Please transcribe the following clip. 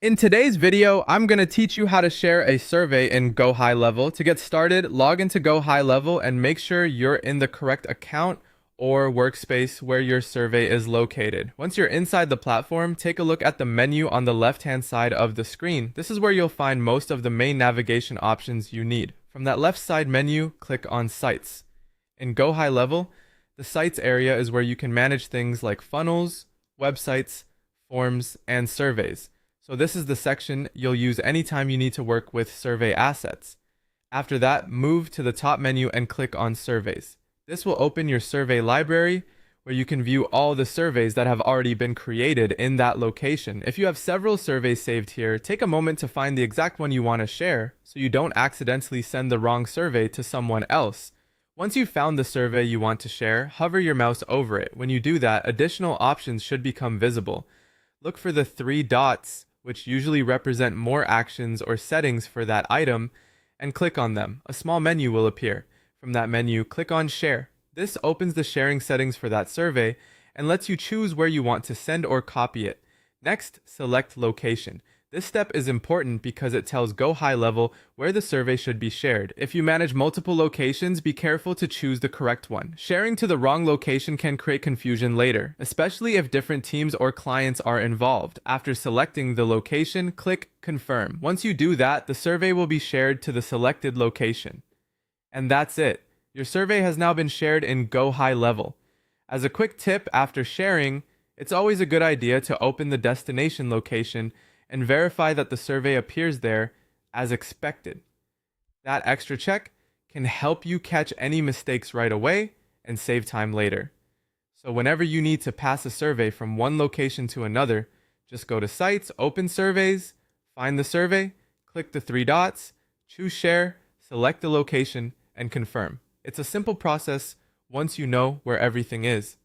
In today's video, I'm going to teach you how to share a survey in Gohighlevel. To get started, log into Gohighlevel and make sure you're in the correct account or workspace where your survey is located. Once you're inside the platform, take a look at the menu on the left-hand side of the screen. This is where you'll find most of the main navigation options you need. From that left side menu, click on Sites. In Gohighlevel, the Sites area is where you can manage things like funnels, websites, forms, and surveys. So this is the section you'll use anytime you need to work with survey assets. After that, move to the top menu and click on Surveys. This will open your survey library where you can view all the surveys that have already been created in that location. If you have several surveys saved here, take a moment to find the exact one you want to share so you don't accidentally send the wrong survey to someone else. Once you've found the survey you want to share, hover your mouse over it. When you do that, additional options should become visible. Look for the three dots, which usually represent more actions or settings for that item, and click on them. A small menu will appear. From that menu, click on Share. This opens the sharing settings for that survey and lets you choose where you want to send or copy it. Next, select Location. This step is important because it tells Gohighlevel where the survey should be shared. If you manage multiple locations, be careful to choose the correct one. Sharing to the wrong location can create confusion later, especially if different teams or clients are involved. After selecting the location, click Confirm. Once you do that, the survey will be shared to the selected location. And that's it. Your survey has now been shared in Gohighlevel. As a quick tip after sharing, it's always a good idea to open the destination location and verify that the survey appears there as expected. That extra check can help you catch any mistakes right away and save time later. So whenever you need to pass a survey from one location to another, just go to Sites, open Surveys, find the survey, click the three dots, choose Share, select the location, and confirm. It's a simple process once you know where everything is.